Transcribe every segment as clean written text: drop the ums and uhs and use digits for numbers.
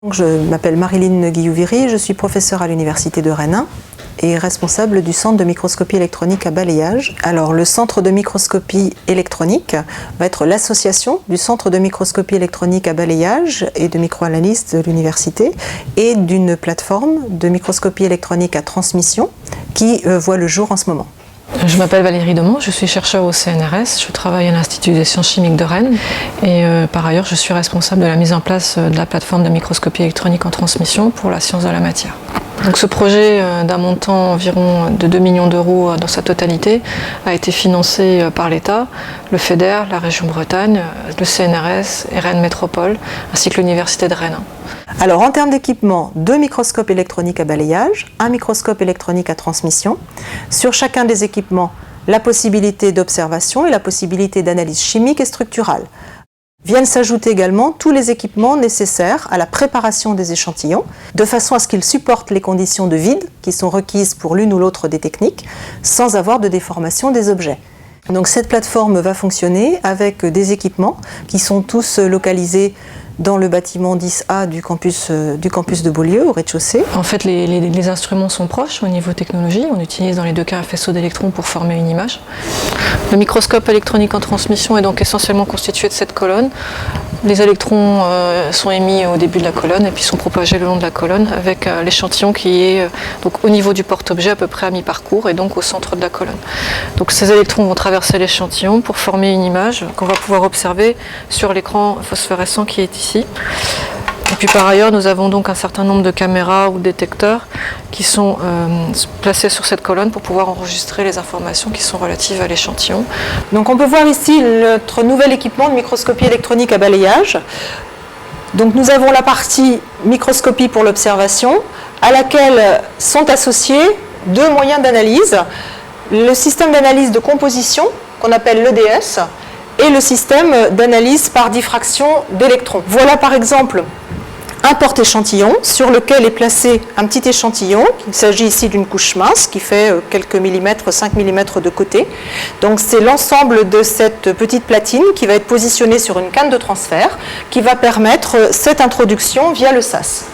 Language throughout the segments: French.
Je m'appelle Marilyn Guillouviri, je suis professeure à l'Université de Rennes et responsable du centre de microscopie électronique à balayage. Alors le centre de microscopie électronique va être l'association du centre de microscopie électronique à balayage et de microanalyse de l'université et d'une plateforme de microscopie électronique à transmission qui voit le jour en ce moment. Je m'appelle Valérie Demont, je suis chercheur au CNRS, je travaille à l'Institut des sciences chimiques de Rennes et par ailleurs je suis responsable de la mise en place de la plateforme de microscopie électronique en transmission pour la science de la matière. Donc ce projet d'un montant environ de 2 millions d'euros dans sa totalité a été financé par l'État, le FEDER, la région Bretagne, le CNRS et Rennes Métropole, ainsi que l'Université de Rennes. Alors en termes d'équipement, 2 microscopes électroniques à balayage, 1 microscope électronique à transmission. Sur chacun des équipements, la possibilité d'observation et la possibilité d'analyse chimique et structurale. Viennent s'ajouter également tous les équipements nécessaires à la préparation des échantillons, de façon à ce qu'ils supportent les conditions de vide qui sont requises pour l'une ou l'autre des techniques, sans avoir de déformation des objets. Donc cette plateforme va fonctionner avec des équipements qui sont tous localisés dans le bâtiment 10A du campus de Beaulieu, au rez-de-chaussée. En fait, les instruments sont proches au niveau technologie. On utilise dans les deux cas un faisceau d'électrons pour former une image. Le microscope électronique en transmission est donc essentiellement constitué de cette colonne. Les électrons sont émis au début de la colonne et puis sont propagés le long de la colonne avec l'échantillon qui est donc au niveau du porte-objet à peu près à mi-parcours et donc au centre de la colonne. Donc ces électrons vont traverser l'échantillon pour former une image qu'on va pouvoir observer sur l'écran phosphorescent qui est ici. Et puis par ailleurs, nous avons donc un certain nombre de caméras ou détecteurs qui sont placés sur cette colonne pour pouvoir enregistrer les informations qui sont relatives à l'échantillon. Donc on peut voir ici notre nouvel équipement de microscopie électronique à balayage. Donc nous avons la partie microscopie pour l'observation, à laquelle sont associés 2 moyens d'analyse. Le système d'analyse de composition, qu'on appelle l'EDS, et le système d'analyse par diffraction d'électrons. Voilà par exemple un porte-échantillon sur lequel est placé un petit échantillon. Il s'agit ici d'une couche mince qui fait quelques millimètres, 5 mm de côté. Donc c'est l'ensemble de cette petite platine qui va être positionnée sur une canne de transfert qui va permettre cette introduction via le SAS.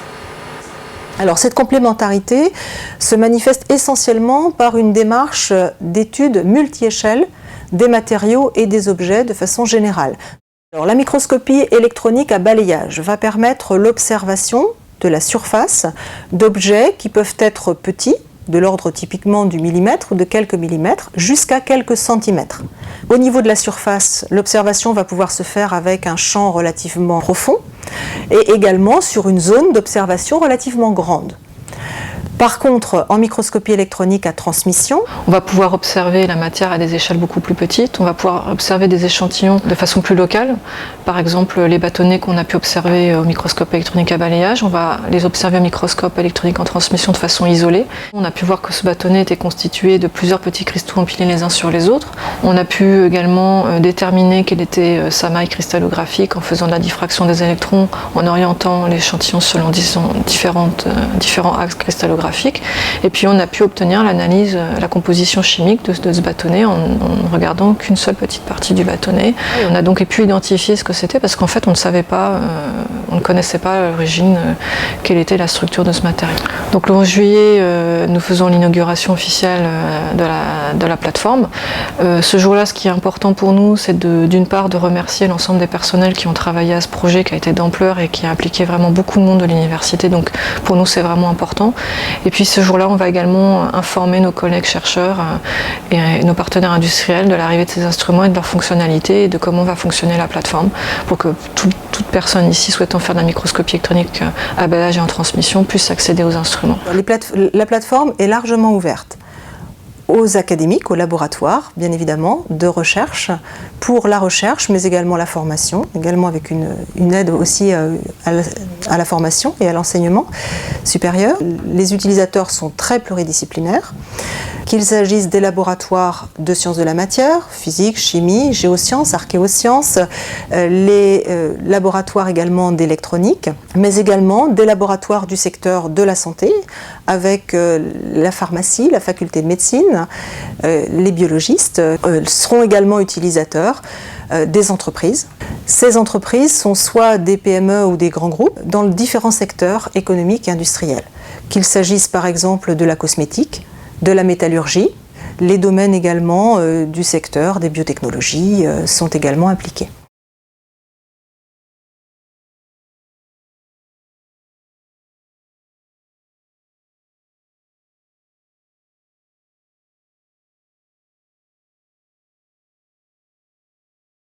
Alors cette complémentarité se manifeste essentiellement par une démarche d'étude multi-échelle des matériaux et des objets de façon générale. Alors, la microscopie électronique à balayage va permettre l'observation de la surface d'objets qui peuvent être petits, de l'ordre typiquement du millimètre ou de quelques millimètres, jusqu'à quelques centimètres. Au niveau de la surface, l'observation va pouvoir se faire avec un champ relativement profond et également sur une zone d'observation relativement grande. Par contre, en microscopie électronique à transmission, on va pouvoir observer la matière à des échelles beaucoup plus petites. On va pouvoir observer des échantillons de façon plus locale. Par exemple, les bâtonnets qu'on a pu observer au microscope électronique à balayage, on va les observer au microscope électronique en transmission de façon isolée. On a pu voir que ce bâtonnet était constitué de plusieurs petits cristaux empilés les uns sur les autres. On a pu également déterminer quelle était sa maille cristallographique en faisant de la diffraction des électrons, en orientant l'échantillon selon différents axes cristallographiques. Et puis on a pu obtenir l'analyse, la composition chimique de ce bâtonnet en regardant qu'une seule petite partie du bâtonnet. Et on a donc pu identifier ce que c'était parce qu'en fait on ne savait pas, on ne connaissait pas à l'origine quelle était la structure de ce matériau. Donc le 11 juillet, nous faisons l'inauguration officielle de la plateforme. Ce jour-là, ce qui est important pour nous, c'est d'une part de remercier l'ensemble des personnels qui ont travaillé à ce projet qui a été d'ampleur et qui a impliqué vraiment beaucoup de monde de l'université. Donc pour nous, c'est vraiment important. Et puis ce jour-là, on va également informer nos collègues chercheurs et nos partenaires industriels de l'arrivée de ces instruments et de leur fonctionnalité et de comment va fonctionner la plateforme pour que toute personne ici souhaitant faire de la microscopie électronique à balayage et en transmission puisse accéder aux instruments. La plateforme est largement ouverte aux académiques, aux laboratoires, bien évidemment, de recherche, pour la recherche, mais également la formation, également avec une aide aussi à la formation et à l'enseignement supérieur. Les utilisateurs sont très pluridisciplinaires, qu'il s'agisse des laboratoires de sciences de la matière, physique, chimie, géosciences, archéosciences, les laboratoires également d'électronique, mais également des laboratoires du secteur de la santé, avec la pharmacie, la faculté de médecine, les biologistes seront également utilisateurs des entreprises. Ces entreprises sont soit des PME ou des grands groupes dans différents secteurs économiques et industriels. Qu'il s'agisse par exemple de la cosmétique, de la métallurgie, les domaines également du secteur des biotechnologies sont également impliqués.